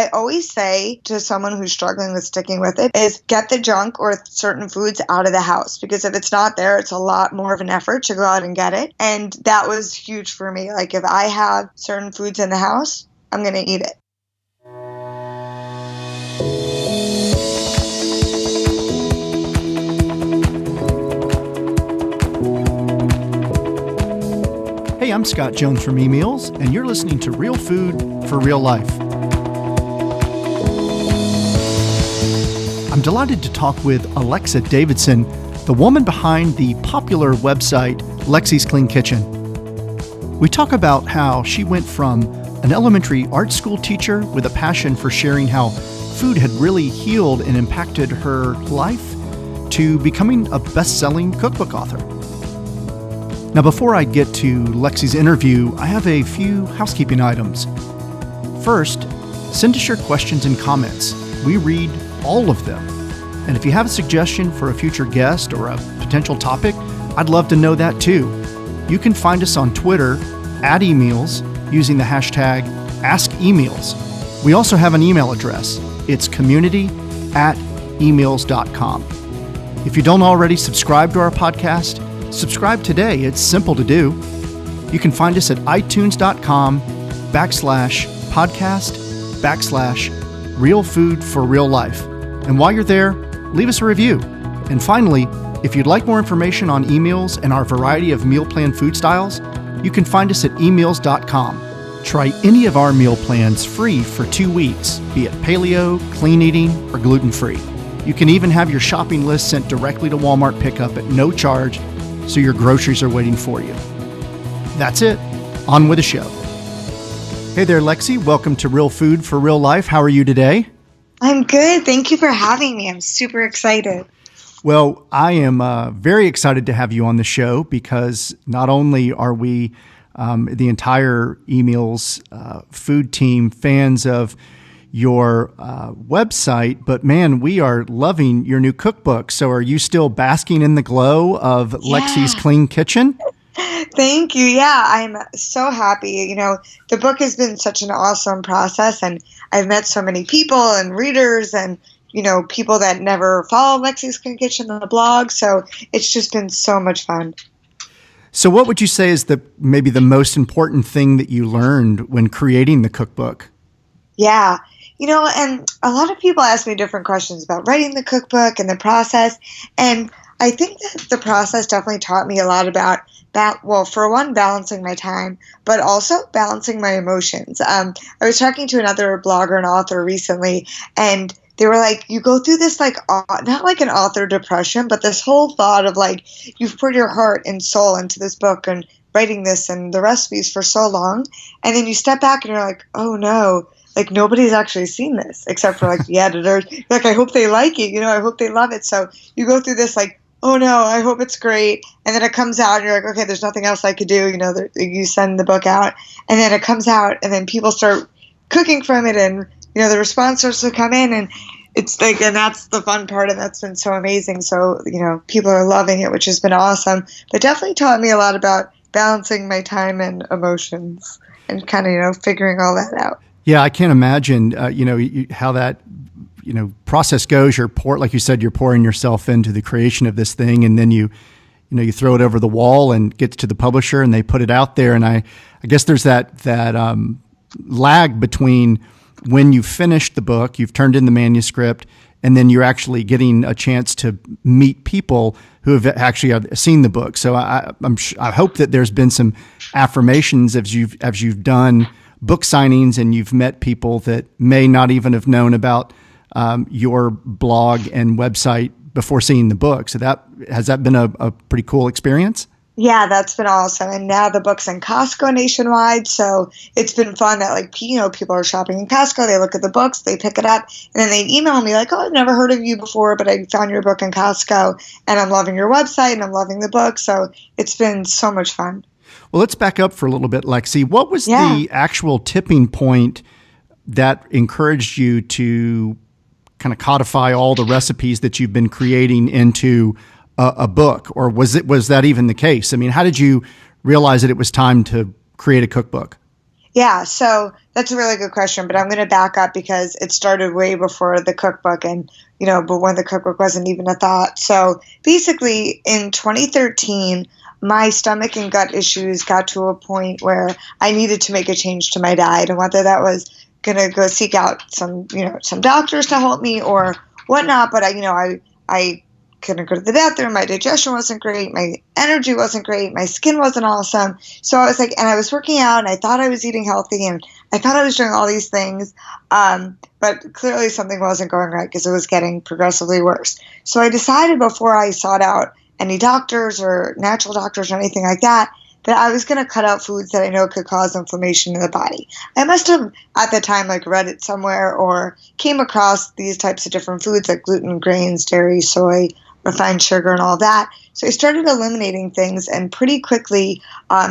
I always say to someone who's struggling with sticking with it is get the junk or certain foods out of the house, because if it's not there, it's a lot more of an effort to go out and get it. And that was huge for me. Like if I have certain foods in the house, I'm going to eat it. Hey, I'm Scott Jones from eMeals, and you're listening to Real Food for Real Life. I'm delighted to talk with Alexis Davidson, the woman behind the popular website Lexi's Clean Kitchen. We talk about how she went from an elementary art school teacher with a passion for sharing how food had really healed and impacted her life to becoming a best-selling cookbook author. Now, before I get to Lexi's interview, I have a few housekeeping items. First, send us your questions and comments. We read all of them. And if you have a suggestion for a future guest or a potential topic, I'd love to know that too. You can find us on Twitter at eMeals using the hashtag AskEMeals. We also have an email address. It's community@emeals.com. If you don't already subscribe to our podcast, subscribe today. It's simple to do. You can find us at itunes.com/podcast/Real Food for Real Life. And while you're there, leave us a review. And finally, if you'd like more information on eMeals and our variety of meal plan food styles, you can find us at eMeals.com. Try any of our meal plans free for 2 weeks, be it paleo, clean eating, or gluten-free. You can even have your shopping list sent directly to Walmart pickup at no charge, so your groceries are waiting for you. That's it. On with the show. Hey there, Lexi. Welcome to Real Food for Real Life. How are you today? I'm good. Thank you for having me. I'm super excited. Well, I am very excited to have you on the show because not only are we, the entire eMeals food team, fans of your website, but man, we are loving your new cookbook. So are you still basking in the glow of Lexi's Clean Kitchen? Thank you. Yeah, I'm so happy. You know, the book has been such an awesome process, and I've met so many people and readers and, you know, people that never follow Lexi's Clean Kitchen on the blog. So it's just been so much fun. So what would you say is maybe the most important thing that you learned when creating the cookbook? Yeah. You know, and a lot of people ask me different questions about writing the cookbook and the process. And I think that the process definitely taught me a lot about that. Well, for one, balancing my time, but also balancing my emotions. I was talking to another blogger and author recently, and they were like, you go through this, like, not like an author depression, but this whole thought of like, you've put your heart and soul into this book and writing this and the recipes for so long. And then you step back and you're like, oh no, like nobody's actually seen this except for like the editor. Like, I hope they like it. You know, I hope they love it. So you go through this like, oh no, I hope it's great. And then it comes out and you're like, okay, there's nothing else I could do. You know, you send the book out and then it comes out and then people start cooking from it and, you know, the response starts to come in and it's like, and that's the fun part and that's been so amazing. So, you know, people are loving it, which has been awesome, but definitely taught me a lot about balancing my time and emotions and kind of, you know, figuring all that out. Yeah, I can't imagine, how that, process goes. Like you said, you're pouring yourself into the creation of this thing, and then you throw it over the wall and gets to the publisher, and they put it out there. And I guess there's that lag between when you finished the book, you've turned in the manuscript, and then you're actually getting a chance to meet people who have actually seen the book. So I hope that there's been some affirmations as you've done book signings and you've met people that may not even have known about your blog and website before seeing the book. So has that been a pretty cool experience? Yeah, that's been awesome. And now the book's in Costco nationwide. So it's been fun that, like, people are shopping in Costco. They look at the books, they pick it up, and then they email me like, oh, I've never heard of you before, but I found your book in Costco and I'm loving your website and I'm loving the book. So it's been so much fun. Well, let's back up for a little bit, Lexi. What was the actual tipping point that encouraged you to kind of codify all the recipes that you've been creating into a book, or was that even the case? I mean, how did you realize that it was time to create a cookbook? Yeah, so that's a really good question, but I'm going to back up because it started way before the cookbook and, but when the cookbook wasn't even a thought. So basically in 2013, my stomach and gut issues got to a point where I needed to make a change to my diet, and whether that was going to go seek out some doctors to help me or whatnot, but I couldn't go to the bathroom. My digestion wasn't great. My energy wasn't great. My skin wasn't awesome. So I was like, and I was working out and I thought I was eating healthy and I thought I was doing all these things. But clearly something wasn't going right because it was getting progressively worse. So I decided before I sought out any doctors or natural doctors or anything like that, that I was going to cut out foods that I know could cause inflammation in the body. I must have at the time read it somewhere or came across these types of different foods like gluten, grains, dairy, soy, refined sugar and all that. So I started eliminating things and pretty quickly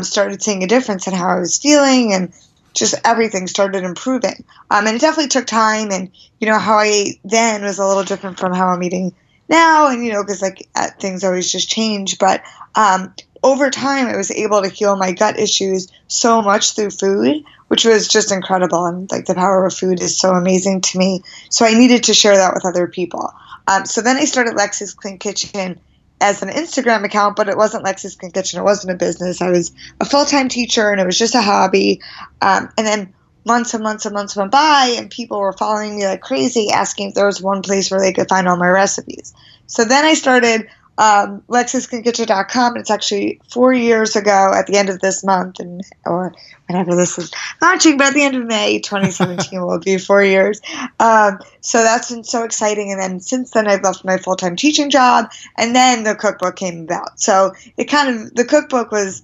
started seeing a difference in how I was feeling and just everything started improving. And it definitely took time and, how I ate then was a little different from how I'm eating now and, because things always just change. But over time, I was able to heal my gut issues so much through food, which was just incredible. And the power of food is so amazing to me. So I needed to share that with other people. So then I started Lexis Clean Kitchen as an Instagram account, but it wasn't Lexis Clean Kitchen. It wasn't a business. I was a full-time teacher, and it was just a hobby. And then months and months and months went by, and people were following me like crazy, asking if there was one place where they could find all my recipes. So then I started LexisCleanKitchen.com, and it's actually 4 years ago at the end of this month, or whenever this is launching, but at the end of May 2017 will be 4 years. So that's been so exciting. And then since then, I've left my full-time teaching job, and then the cookbook came about. So the cookbook was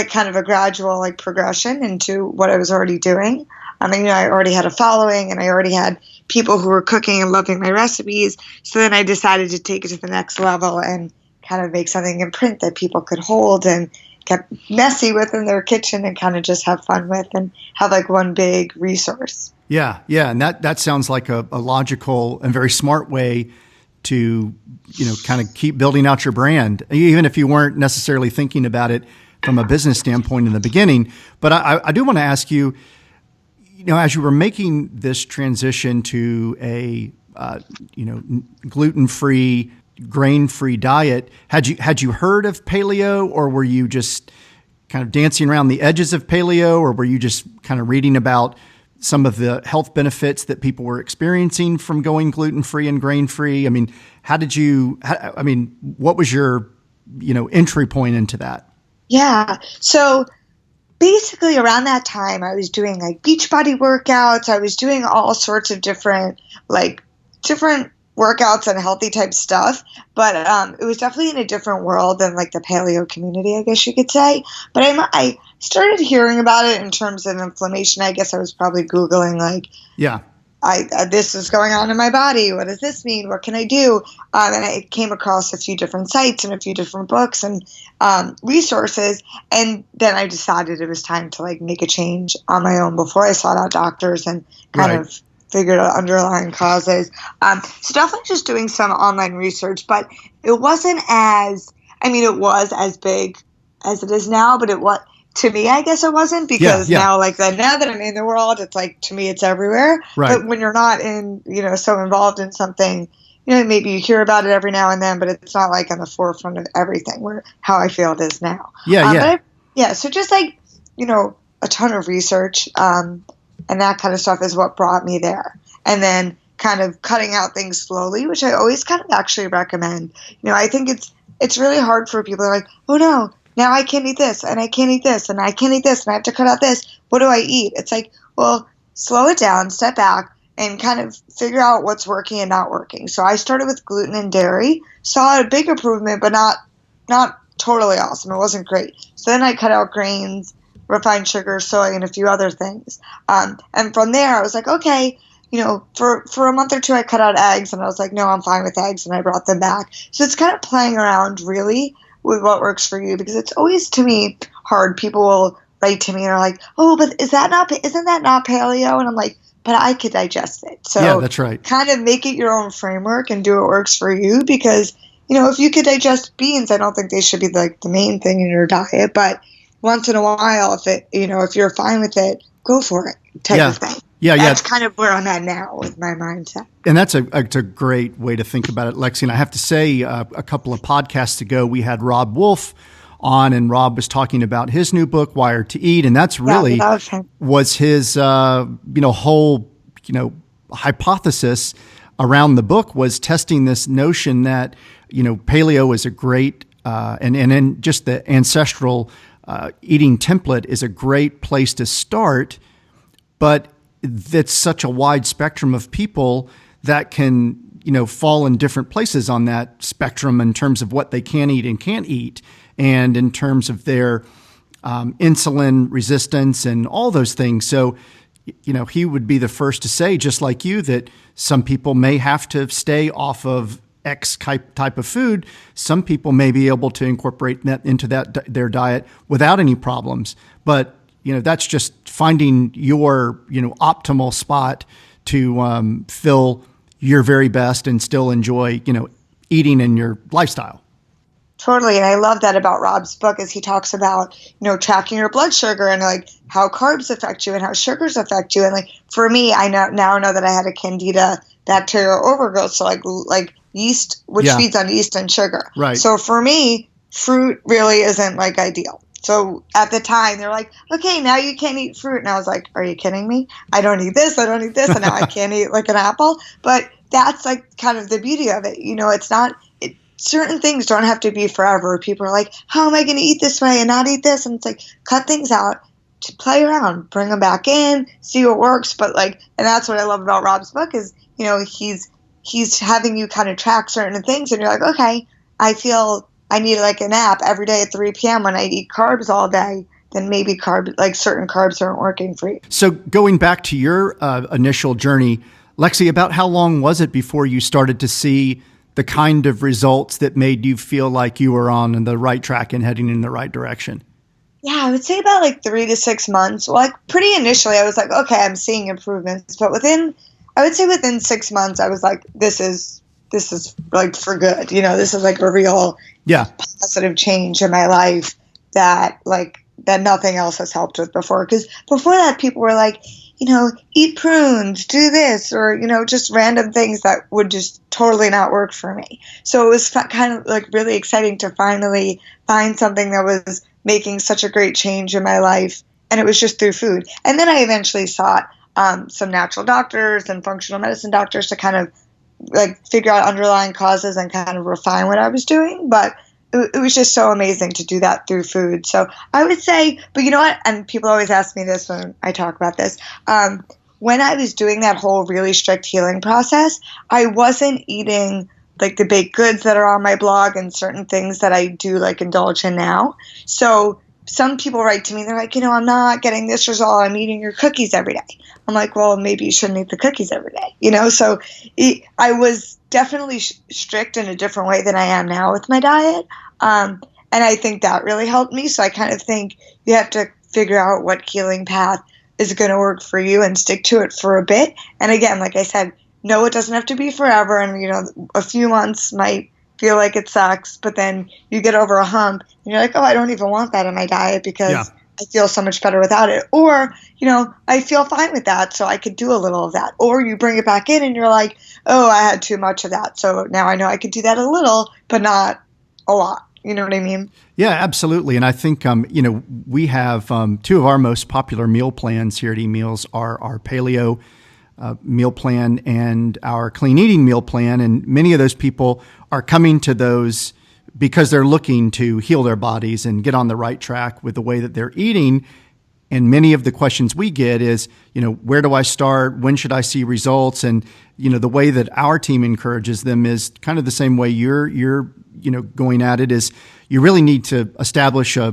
kind of a gradual progression into what I was already doing. I already had a following and I already had people who were cooking and loving my recipes. So then I decided to take it to the next level and kind of make something in print that people could hold and get messy with in their kitchen and kind of just have fun with and have one big resource. Yeah. And that sounds like a logical and very smart way to, kind of keep building out your brand, even if you weren't necessarily thinking about it from a business standpoint in the beginning. But I do want to ask you, as you were making this transition to a, gluten-free, grain-free diet, had you heard of paleo, or were you just kind of dancing around the edges of paleo, or were you just kind of reading about some of the health benefits that people were experiencing from going gluten-free and grain-free? I mean, what was your, entry point into that? Yeah. So basically around that time, I was doing Beachbody workouts. I was doing all sorts of different workouts and healthy type stuff. But it was definitely in a different world than the paleo community, I guess you could say. But I started hearing about it in terms of inflammation. I guess I was probably Googling this is going on in my body. What does this mean? What can I do? And I came across a few different sites and a few different books and resources. And then I decided it was time to make a change on my own before I sought out doctors and kind of figured out underlying causes. So definitely just doing some online research, but it wasn't it was as big as it is now, but to me, I guess it wasn't because now that I'm in the world, it's to me, it's everywhere. Right. But when you're not so involved in something, maybe you hear about it every now and then, but it's not on the forefront of everything how I feel it is now. So just a ton of research, and that kind of stuff is what brought me there. And then kind of cutting out things slowly, which I always kind of actually recommend. I think it's really hard for people who are oh no, now I can't eat this, and I can't eat this, and I can't eat this, and I have to cut out this. What do I eat? It's well, slow it down, step back, and kind of figure out what's working and not working. So I started with gluten and dairy, saw a big improvement, but not totally awesome. It wasn't great. So then I cut out grains, refined sugar, soy, and a few other things. And from there, I was okay, for a month or two, I cut out eggs, and I was no, I'm fine with eggs, and I brought them back. So it's kind of playing around, really, with what works for you, because it's always, to me, hard. People will write to me and are oh, but isn't that not paleo? And I'm but I could digest it. So yeah, that's right. Kind of make it your own framework and do what works for you, because, if you could digest beans, I don't think they should be the main thing in your diet, but once in a while, if you're fine with it, go for it type of thing. That's kind of where I'm at now with my mindset. And that's a great way to think about it, Lexi. And I have to say, a couple of podcasts ago, we had Rob Wolf on, and Rob was talking about his new book, Wired to Eat. And that's really was his, whole, hypothesis around the book, was testing this notion that, paleo is a great, and then just the ancestral eating template is a great place to start, but that's such a wide spectrum of people that can, fall in different places on that spectrum in terms of what they can eat and can't eat, and in terms of their insulin resistance and all those things. So, he would be the first to say, just like you, that some people may have to stay off of X type of food. Some people may be able to incorporate that into their diet without any problems. But that's just finding your optimal spot to fill your very best and still enjoy eating in your lifestyle. Totally. And I love that about Rob's book, is he talks about, tracking your blood sugar and like how carbs affect you and how sugars affect you. And like, for me, I now know that I had a candida bacterial overgrowth. So like yeast, which feeds on yeast and sugar. Right. So for me, fruit really isn't like ideal. So at the time they're like, okay, now you can't eat fruit. And I was like, are you kidding me? I don't eat this. And now I can't eat like an apple. But that's like kind of the beauty of it. It's not, certain things don't have to be forever. People are like, how am I going to eat this way and not eat this? And it's like, cut things out, to play around, bring them back in, see what works. But like, and that's what I love about Rob's book is, he's having you kind of track certain things, and you're like, okay, I feel I need like a nap every day at 3 p.m. when I eat carbs all day, then maybe certain carbs aren't working for you. So going back to your initial journey, Lexi, about how long was it before you started to see the kind of results that made you feel like you were on the right track and heading in the right direction? Yeah, I would say about like 3 to 6 months. Well, like pretty initially, I was like, okay, I'm seeing improvements. But within 6 months, I was like, this is like for good. This is like a real positive change in my life that nothing else has helped with before. Because before that, people were like, eat prunes, do this, or, just random things that would just totally not work for me. So it was kind of like really exciting to finally find something that was making such a great change in my life. And it was just through food. And then I eventually sought some natural doctors and functional medicine doctors to kind of like figure out underlying causes and kind of refine what I was doing. But it was just so amazing to do that through food. So I would say, but you know what? And people always ask me this when I talk about this. When I was doing that whole really strict healing process, I wasn't eating like the baked goods that are on my blog and certain things that I do like indulge in now. So some people write to me, they're like, I'm not getting this result. I'm eating your cookies every day. I'm like, well, maybe you shouldn't eat the cookies every day. So I was definitely strict in a different way than I am now with my diet. And I think that really helped me. So I kind of think you have to figure out what healing path is going to work for you and stick to it for a bit. And again, like I said, no, it doesn't have to be forever. And, a few months might feel like it sucks, but then you get over a hump and you're like, oh, I don't even want that in my diet because I feel so much better without it. Or, I feel fine with that, so I could do a little of that. Or you bring it back in and you're like, oh, I had too much of that. So now I know I could do that a little, but not a lot. You know what I mean? Yeah, absolutely. And I think, we have two of our most popular meal plans here at eMeals are our paleo meal plan and our clean eating meal plan. And many of those people are coming to those because they're looking to heal their bodies and get on the right track with the way that they're eating. And many of the questions we get is, where do I start? When should I see results? And, the way that our team encourages them is kind of the same way you're going at it, is you really need to establish a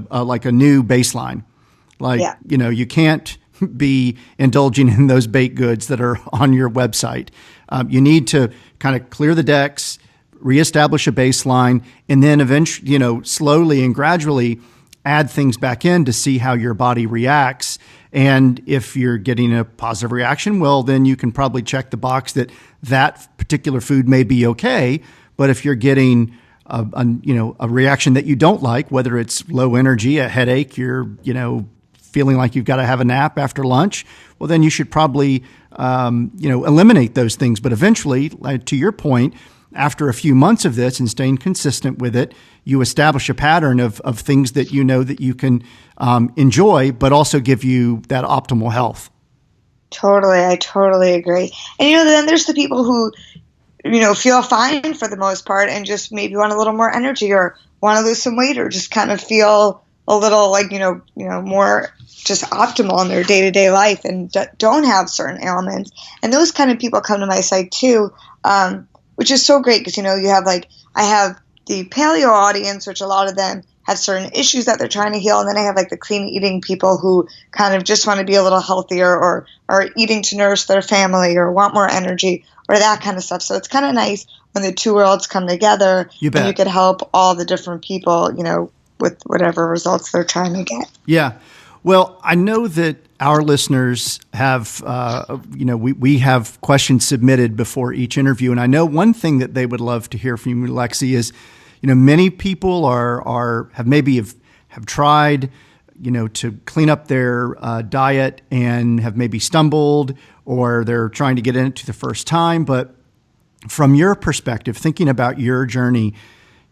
new baseline. You can't be indulging in those baked goods that are on your website. You need to kind of clear the decks, reestablish a baseline, and then eventually, slowly and gradually add things back in to see how your body reacts. And if you're getting a positive reaction, well, then you can probably check the box that particular food may be okay. But if you're getting a reaction that you don't like, whether it's low energy, a headache, you're, feeling like you've got to have a nap after lunch, well, then you should probably, eliminate those things. But eventually, to your point, after a few months of this and staying consistent with it, you establish a pattern of things that you know that you can enjoy, but also give you that optimal health. Totally. I totally agree. And, then there's the people who, feel fine for the most part and just maybe want a little more energy or want to lose some weight or just kind of feel a little like, more just optimal in their day-to-day life and don't have certain ailments. And those kind of people come to my site too, which is so great because, you have I have the paleo audience, which a lot of them have certain issues that they're trying to heal. And then I have the clean eating people who kind of just want to be a little healthier or are eating to nourish their family or want more energy or that kind of stuff. So it's kind of nice when the two worlds come together and you could help all the different people, with whatever results they're trying to get. Yeah. Well, I know that our listeners have, we have questions submitted before each interview. And I know one thing that they would love to hear from you, Lexi, is, many people have tried, to clean up their diet and have maybe stumbled or they're trying to get into the first time. But from your perspective, thinking about your journey,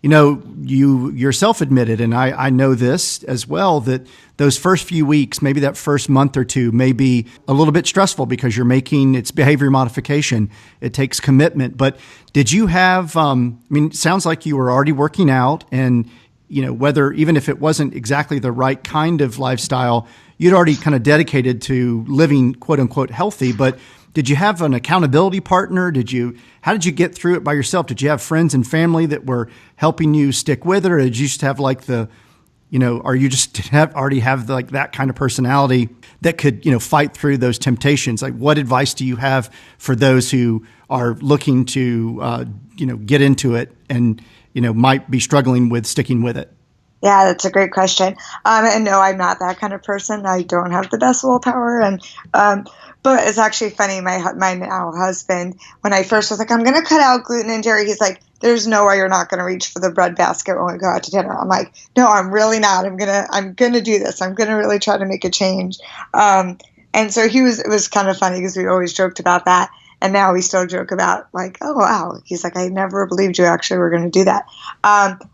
you yourself admitted, and I know this as well, that those first few weeks, maybe that first month or two may be a little bit stressful because it's behavior modification. It takes commitment. But did you have, it sounds like you were already working out and, even if it wasn't exactly the right kind of lifestyle, you'd already kind of dedicated to living quote unquote healthy, but did you have an accountability partner? How did you get through it by yourself? Did you have friends and family that were helping you stick with it? Or did you just have or you just already have that kind of personality that could, fight through those temptations? Like, what advice do you have for those who are looking to, get into it and, might be struggling with sticking with it? Yeah, that's a great question. And no, I'm not that kind of person. I don't have the best willpower. And, but it's actually funny. My now husband, when I first was like, I'm going to cut out gluten and dairy, he's like, there's no way you're not going to reach for the bread basket when we go out to dinner. I'm like, no, I'm really not. I'm going to do this. I'm going to really try to make a change. And so it was kind of funny because we always joked about that. And now we still joke about oh, wow. He's like, I never believed you actually were going to do that.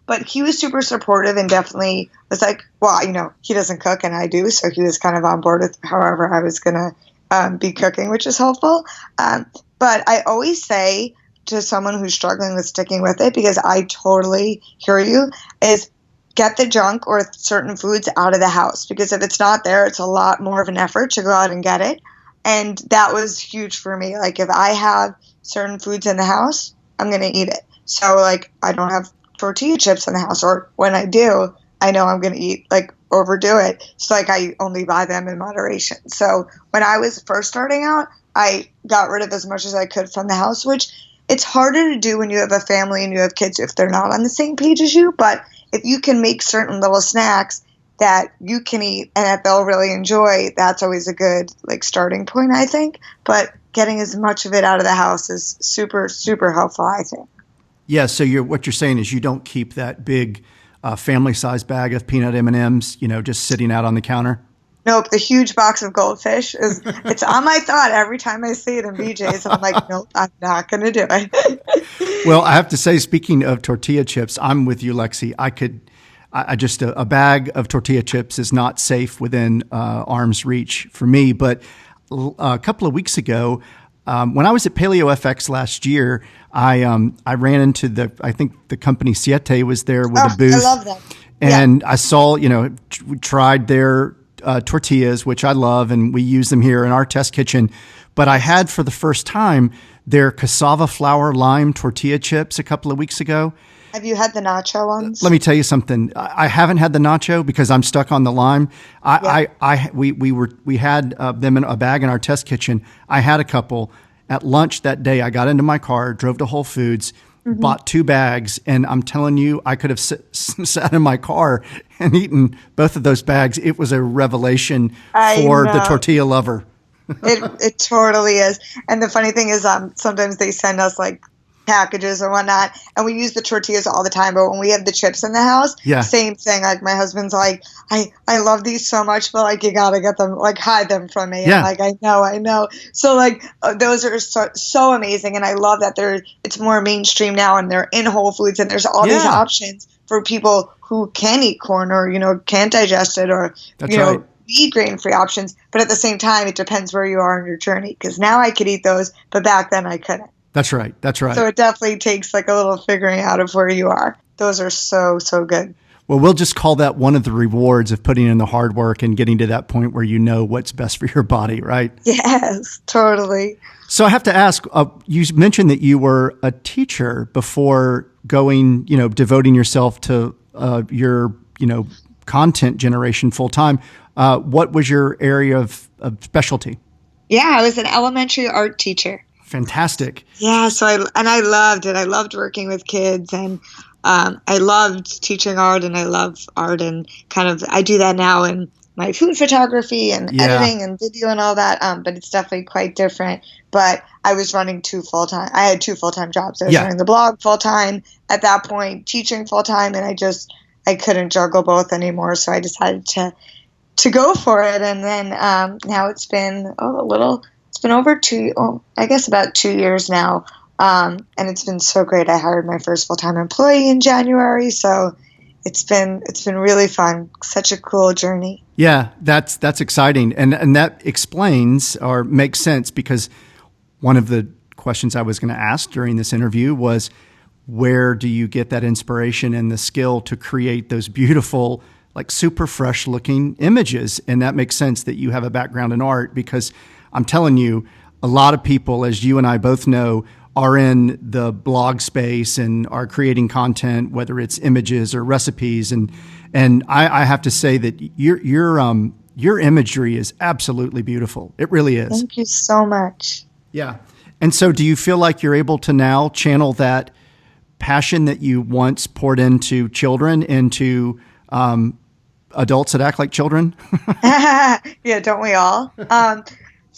But he was super supportive and definitely was like, well, he doesn't cook and I do. So he was kind of on board with however I was going to be cooking, which is helpful. But I always say to someone who's struggling with sticking with it, because I totally hear you, is get the junk or certain foods out of the house. Because if it's not there, it's a lot more of an effort to go out and get it. And that was huge for me. If I have certain foods in the house, I'm going to eat it. So I don't have tortilla chips in the house, or when I do, I know I'm going to eat, overdo it. So I only buy them in moderation. So when I was first starting out, I got rid of as much as I could from the house, which it's harder to do when you have a family and you have kids if they're not on the same page as you. But if you can make certain little snacks that you can eat and that they'll really enjoy, that's always a good starting point, I think. But getting as much of it out of the house is super, super helpful, I think. Yeah, so what you're saying is you don't keep that big family-sized bag of peanut M&Ms, just sitting out on the counter? Nope, the huge box of goldfish it's on my thought every time I see it in BJ's, and I'm like, nope, I'm not going to do it. Well, I have to say, speaking of tortilla chips, I'm with you, Lexi. A bag of tortilla chips is not safe within arm's reach for me. But a couple of weeks ago, when I was at Paleo FX last year, I ran into I think the company Siete was there with a booth. I love them. And I saw, we tried their tortillas, which I love, and we use them here in our test kitchen. But I had for the first time their cassava flour lime tortilla chips a couple of weeks ago. Have you had the nacho ones? Let me tell you something. I haven't had the nacho because I'm stuck on the lime. We had them in a bag in our test kitchen. I had a couple at lunch that day. I got into my car, drove to Whole Foods, bought 2 bags, and I'm telling you, I could have sat in my car and eaten both of those bags. It was a revelation for the tortilla lover. It totally is. And the funny thing is, sometimes they send us packages and whatnot, and we use the tortillas all the time. But when we have the chips in the house, same thing. Like my husband's like, I love these so much, but like you gotta get them, like hide them from me. And like I know. So like those are so amazing, and I love that it's more mainstream now, and they're in Whole Foods, and there's all these options for people who can eat corn or can't digest it or need grain-free options. But at the same time, it depends where you are in your journey, because now I could eat those, but back then I couldn't. That's right. So it definitely takes like a little figuring out of where you are. Those are so good. Well, we'll just call that one of the rewards of putting in the hard work and getting to that point where you know what's best for your body, right? Yes, totally. So I have to ask, you mentioned that you were a teacher before going, devoting yourself to your, content generation full time. What was your area of specialty? Yeah, I was an elementary art teacher. Fantastic. Yeah, so I loved it. I loved working with kids, and I loved teaching art, and I love art, and I do that now in my food photography and editing and video and all that. But it's definitely quite different. But I was running I had two full-time jobs. I was running the blog full-time at that point, teaching full-time, and I couldn't juggle both anymore. So I decided to go for it. And then now it's been about 2 years now. And it's been so great. I hired my first full-time employee in January. So it's been really fun. Such a cool journey. Yeah, that's exciting. And that explains or makes sense, because one of the questions I was going to ask during this interview was, where do you get that inspiration and the skill to create those beautiful, like super fresh looking images? And that makes sense that you have a background in art, because I'm telling you, a lot of people, as you and I both know, are in the blog space and are creating content, whether it's images or recipes. And I have to say that your imagery is absolutely beautiful. It really is. Thank you so much. Yeah. And so do you feel like you're able to now channel that passion that you once poured into children into adults that act like children? Yeah, don't we all?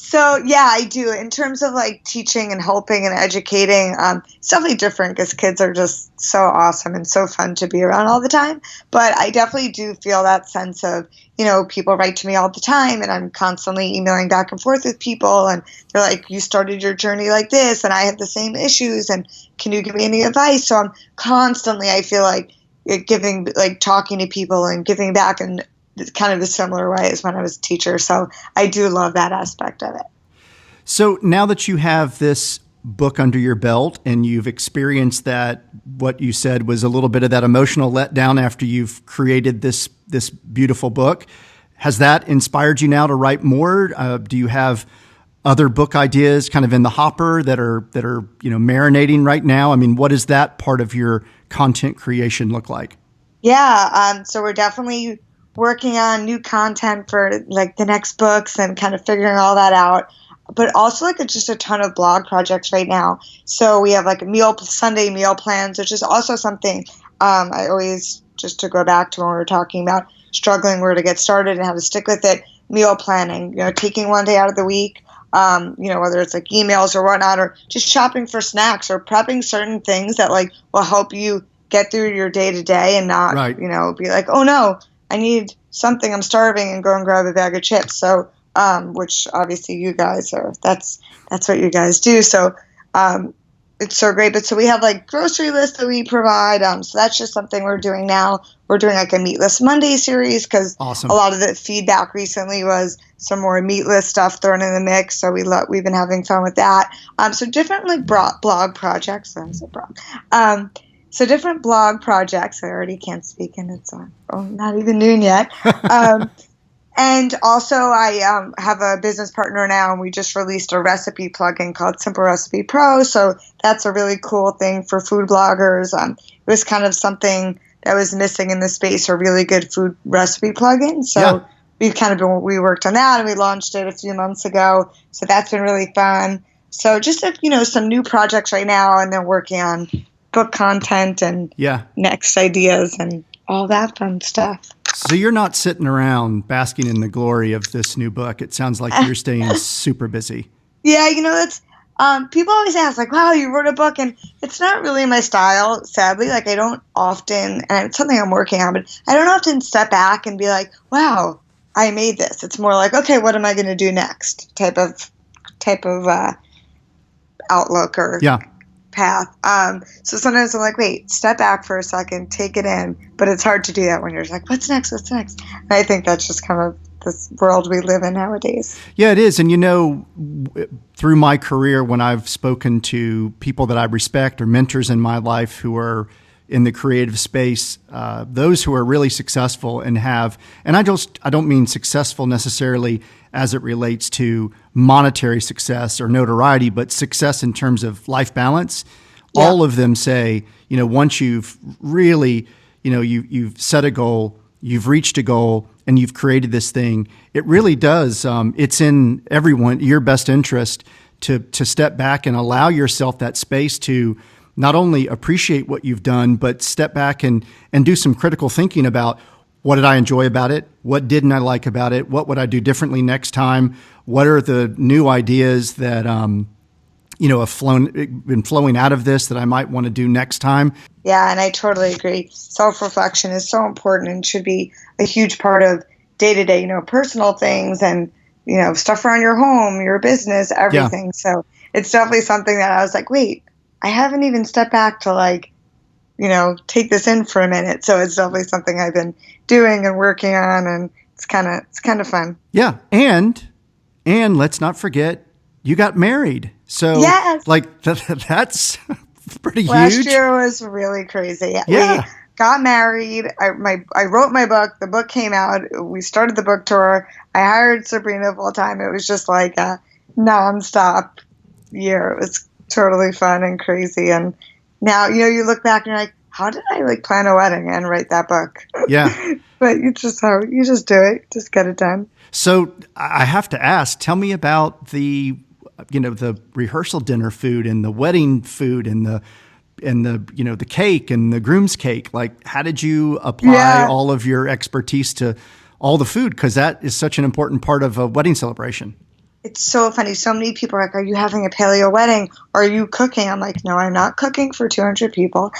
So yeah, I do. In terms of like teaching and helping and educating, it's definitely different because kids are just so awesome and so fun to be around all the time. But I definitely do feel that sense of, people write to me all the time, and I'm constantly emailing back and forth with people, and they're like, you started your journey like this, and I have the same issues, and can you give me any advice? So I'm constantly, I feel like, talking to people and giving back in kind of a similar way as when I was a teacher. So I do love that aspect of it. So now that you have this book under your belt and you've experienced that, what you said was a little bit of that emotional letdown after you've created this beautiful book, has that inspired you now to write more? Do you have other book ideas kind of in the hopper that are marinating right now? I mean, what does that part of your content creation look like? Yeah, so we're definitely working on new content for like the next books and kind of figuring all that out, but also like just a ton of blog projects right now. So we have like Sunday meal plans, which is also something I always, just to go back to when we were talking about struggling where to get started and how to stick with it, meal planning, taking one day out of the week, whether it's like emails or whatnot, or just shopping for snacks or prepping certain things that like will help you get through your day to day and not, be like, oh no, I need something, I'm starving, and go and grab a bag of chips. So, which obviously you guys that's what you guys do. So, it's so great. But so we have like grocery lists that we provide. So that's just something we're doing now. We're doing like a Meatless Monday series because Awesome. A lot of the feedback recently was some more meatless stuff thrown in the mix. So we've been having fun with that. So different like blog projects. So different blog projects. I already can't speak, and it's not even noon yet. And also I have a business partner now, and we just released a recipe plugin called Simple Recipe Pro. So that's a really cool thing for food bloggers. It was kind of something that was missing in the space, a really good food recipe plugin. So we worked on that, and we launched it a few months ago. So that's been really fun. So just some new projects right now, and then working on book content and next ideas and all that fun stuff. So you're not sitting around basking in the glory of this new book. It sounds like you're staying super busy. Yeah, People always ask, like, wow, you wrote a book, and it's not really my style, sadly. Like, I don't often, and it's something I'm working on, but I don't often step back and be like, wow, I made this. It's more like, okay, what am I going to do next type of outlook or path. So sometimes I'm like, wait, step back for a second, take it in. But it's hard to do that when you're just like, what's next? What's next? And I think that's just kind of this world we live in nowadays. Yeah, it is. And, you know, through my career, when I've spoken to people that I respect or mentors in my life who are in the creative space, those who are really successful and I don't mean successful necessarily as it relates to monetary success or notoriety, but success in terms of life balance. Yeah. All of them say, you know, once you've really, you know, you've set a goal, you've reached a goal, and you've created this thing, it really does. It's in your best interest to step back and allow yourself that space to not only appreciate what you've done, but step back and do some critical thinking about, what did I enjoy about it? What didn't I like about it? What would I do differently next time? What are the new ideas that have been flowing out of this that I might want to do next time? Yeah, and I totally agree. Self-reflection is so important and should be a huge part of day-to-day, personal things and, stuff around your home, your business, everything. Yeah. So it's definitely something that I was like, wait, I haven't even stepped back to take this in for a minute. So it's definitely something I've been doing and working on, and it's kind of fun. Yeah. And let's not forget, you got married. So yes. That's pretty huge. Last year was really crazy. Yeah. We got married. I wrote my book. The book came out. We started the book tour. I hired Sabrina full time. It was just like a nonstop year. It was totally fun and crazy. And now, you look back and you're like, how did I plan a wedding and write that book? Yeah. But you just do it. Just get it done. So I have to ask, tell me about the rehearsal dinner food and the wedding food and the cake and the groom's cake. Like, how did you apply all of your expertise to all the food? Because that is such an important part of a wedding celebration. It's so funny. So many people are like, are you having a paleo wedding? Are you cooking? I'm like, no, I'm not cooking for 200 people,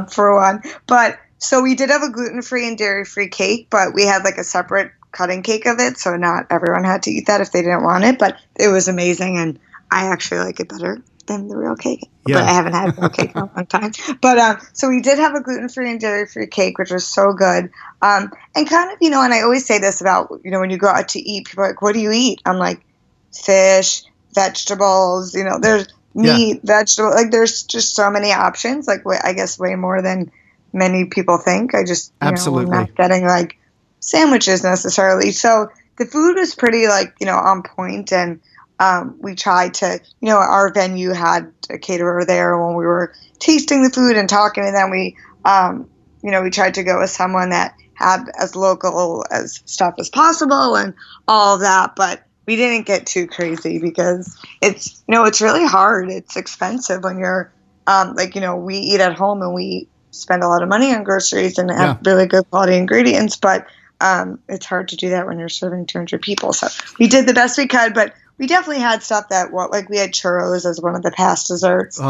for one. But so we did have a gluten-free and dairy-free cake, but we had a separate cutting cake of it. So not everyone had to eat that if they didn't want it, but it was amazing. And I actually like it better than the real cake. Yeah. But I haven't had a real cake in a long time. But so we did have a gluten-free and dairy-free cake, which was so good. And kind of, and I always say this about, when you go out to eat, people are like, what do you eat? I'm like, fish, vegetables, there's meat, vegetable, there's just so many options, I guess way more than many people think. I just, absolutely I'm not getting sandwiches necessarily. So the food was pretty on point, and we tried to, our venue had a caterer there when we were tasting the food and talking to them. We, we tried to go with someone that had as local as stuff as possible and all of that, but we didn't get too crazy because it's, it's really hard. It's expensive when you're, we eat at home and we spend a lot of money on groceries and have really good quality ingredients, but it's hard to do that when you're serving 200 people. So we did the best we could, but we definitely had stuff that, we had churros as one of the past desserts. So,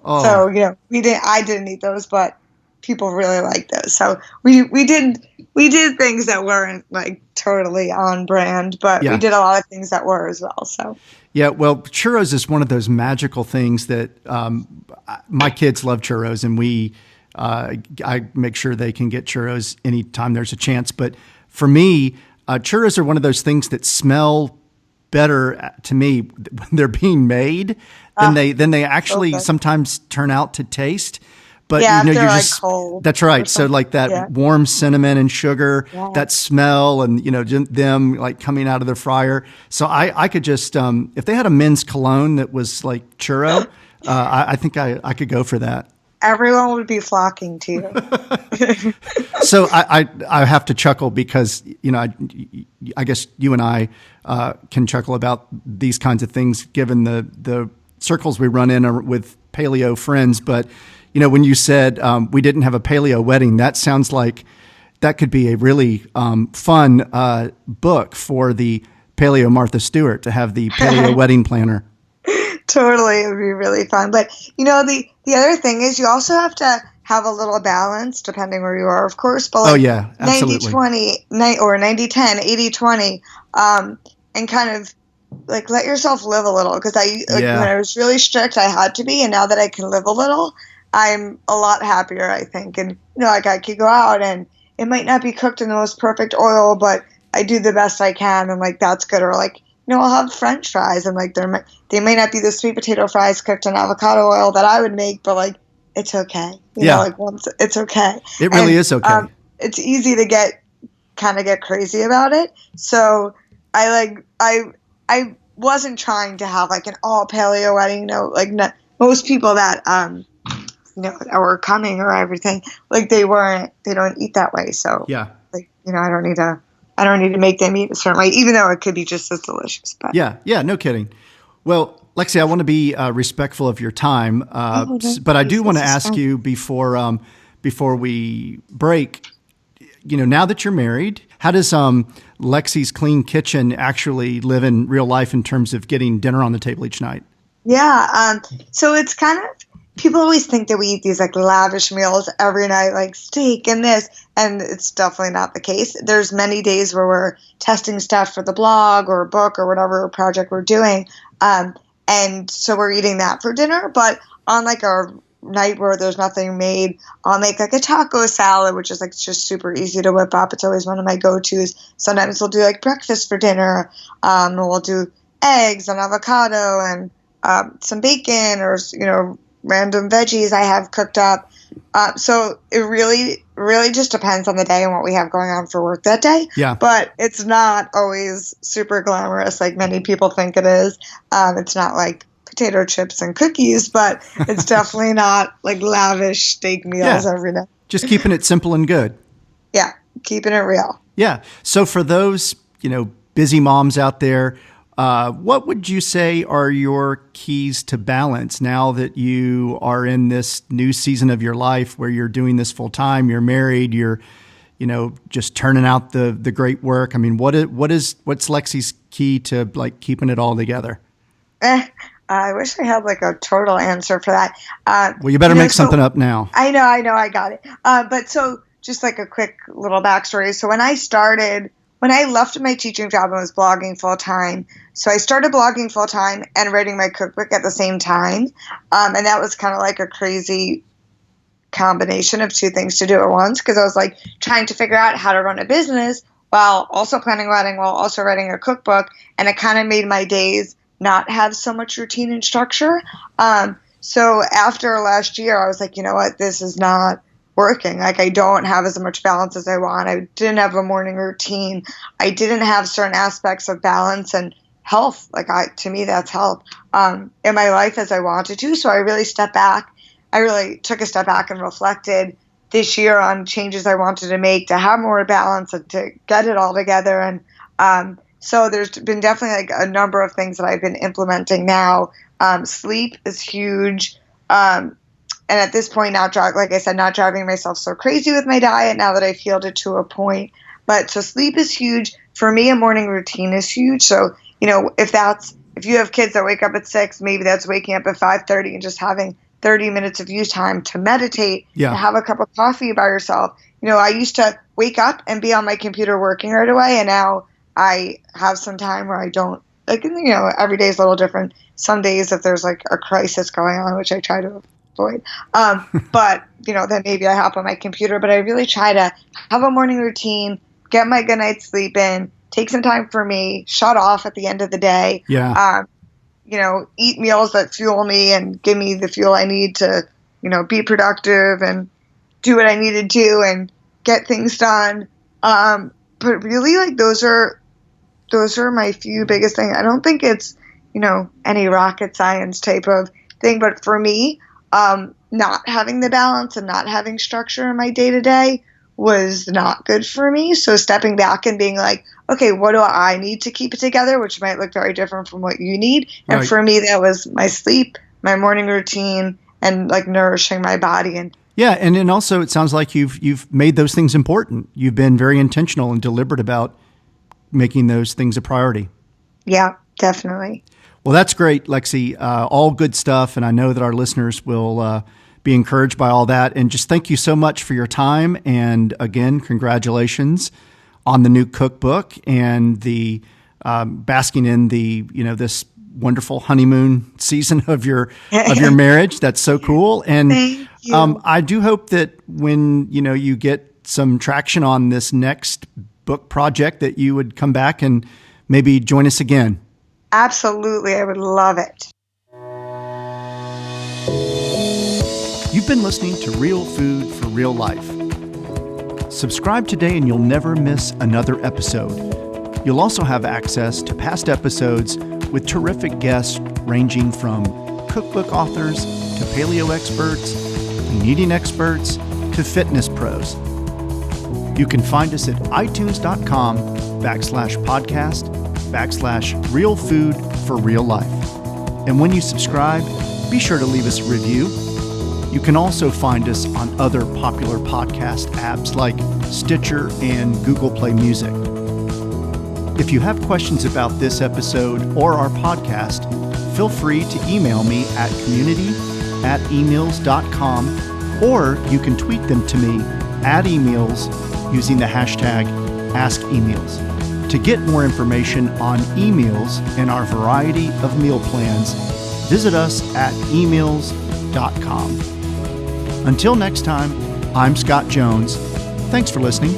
I didn't eat those, but people really liked those. So we did things that weren't totally on brand, but we did a lot of things that were as well. So well, churros is one of those magical things that my kids love churros, and I make sure they can get churros anytime there's a chance. But for me, churros are one of those things that smell better to me when they're being made than they actually sometimes turn out to taste. But you're just cold. That's right. So that warm cinnamon and sugar, that smell, and them coming out of the fryer. So I could just if they had a men's cologne that was like churro, I think I could go for that. Everyone would be flocking to you. So I have to chuckle because I guess you and I can chuckle about these kinds of things given the circles we run in with paleo friends, but. When you said we didn't have a paleo wedding, that sounds like that could be a really fun book for the Paleo Martha Stewart to have the paleo wedding planner. Totally, it would be really fun. But the other thing is you also have to have a little balance depending where you are, of course. But Oh like yeah, absolutely. 90-20, or 90-10, 80-20, and kind of like let yourself live a little. Because when Yeah. I was really strict, I had to be, and now that I can live a little, I'm a lot happier, I think. And like I could go out and it might not be cooked in the most perfect oil, but I do the best I can, and like that's good. Or like I'll have French fries, and like they may not be the sweet potato fries cooked in avocado oil that I would make, but like it's okay. Yeah. Like once it's okay, It really and is okay. it's easy to get crazy about it. So I wasn't trying to have like an all paleo wedding. Most people that that were coming or everything, like they don't eat that way. So Yeah. like I don't need to make them eat a certain way, even though it could be just as delicious. But Yeah. Yeah. No kidding. Well, Lexi, I want to be respectful of your time, oh no, but I do please, want to this is ask fun. you before we break. Now that you're married, how does Lexi's Clean Kitchen actually live in real life in terms of getting dinner on the table each night? Yeah. So it's kind of, people always think that we eat these like lavish meals every night, like steak and this, and it's definitely not the case. There's many days where we're testing stuff for the blog or a book or whatever project we're doing. Um, and so we're eating that for dinner, but on like a night where there's nothing made, I'll make like a taco salad, which is like just super easy to whip up. It's always one of my go-tos. Sometimes we'll do like breakfast for dinner. And we'll do eggs and avocado and some bacon or random veggies I have cooked up. So it really, really just depends on the day and what we have going on for work that day. Yeah. But it's not always super glamorous like many people think it is. It's not like potato chips and cookies, but it's definitely not like lavish steak meals Yeah. every day. Just keeping it simple and good. Yeah, keeping it real. Yeah. So for those, busy moms out there, what would you say are your keys to balance now that you are in this new season of your life where you're doing this full time, you're married, you're, just turning out the great work? I mean, what's Lexi's key to like keeping it all together? I wish I had like a total answer for that. Well, you better make something up now. I know, I got it. But so just like a quick little backstory. So when I left my teaching job and was blogging full time, so I started blogging full time and writing my cookbook at the same time. And that was kind of like a crazy combination of two things to do at once, because I was like trying to figure out how to run a business while also planning a wedding, while also writing a cookbook. And it kind of made my days not have so much routine and structure. So after last year, I was like, you know what, this is not working. Like I don't have as much balance as I want. I didn't have a morning routine. I didn't have certain aspects of balance and health. To me, that's health in my life as I wanted to. So I really stepped back. I really took a step back and reflected this year on changes I wanted to make to have more balance and to get it all together. And so there's been definitely like a number of things that I've been implementing now. Sleep is huge. And at this point, not driving myself so crazy with my diet now that I've healed it to a point. But so sleep is huge. For me, a morning routine is huge. So, if you have kids that wake up at 6, maybe that's waking up at 5:30 and just having 30 minutes of you time to meditate, Yeah. to have a cup of coffee by yourself. I used to wake up and be on my computer working right away. And now I have some time where I don't, every day is a little different. Some days if there's like a crisis going on, which I try to avoid. But, then maybe I hop on my computer, but I really try to have a morning routine, get my good night's sleep in, take some time for me, shut off at the end of the day. Yeah. Eat meals that fuel me and give me the fuel I need to, be productive and do what I need to do and get things done. But really, like, those are my few biggest things. I don't think it's, any rocket science type of thing, but for me, not having the balance and not having structure in my day to day was not good for me. So stepping back and being like, okay, what do I need to keep it together? Which might look very different from what you need. And Right. for me, that was my sleep, my morning routine, and like nourishing my body. And Yeah, and then also it sounds like you've made those things important. You've been very intentional and deliberate about making those things a priority. yeah, definitely. Well, that's great, Lexi. All good stuff. And I know that our listeners will be encouraged by all that. And just thank you so much for your time. And again, congratulations on the new cookbook and the basking in the, this wonderful honeymoon season of your marriage. That's so cool. And Thank you. I do hope that when, you get some traction on this next book project, that you would come back and maybe join us again. Absolutely. I would love it. You've been listening to Real Food for Real Life. Subscribe today and you'll never miss another episode. You'll also have access to past episodes with terrific guests ranging from cookbook authors to paleo experts, to eating experts, to fitness pros. You can find us at itunes.com/podcast/Real Food for Real Life. And when you subscribe, be sure to leave us a review. You can also find us on other popular podcast apps like Stitcher and Google Play Music. If you have questions about this episode or our podcast, feel free to email me at community@eMeals.com, or you can tweet them to me at eMeals using the hashtag AskEMeals. To get more information on eMeals and our variety of meal plans, visit us at eMeals.com. Until next time, I'm Scott Jones. Thanks for listening.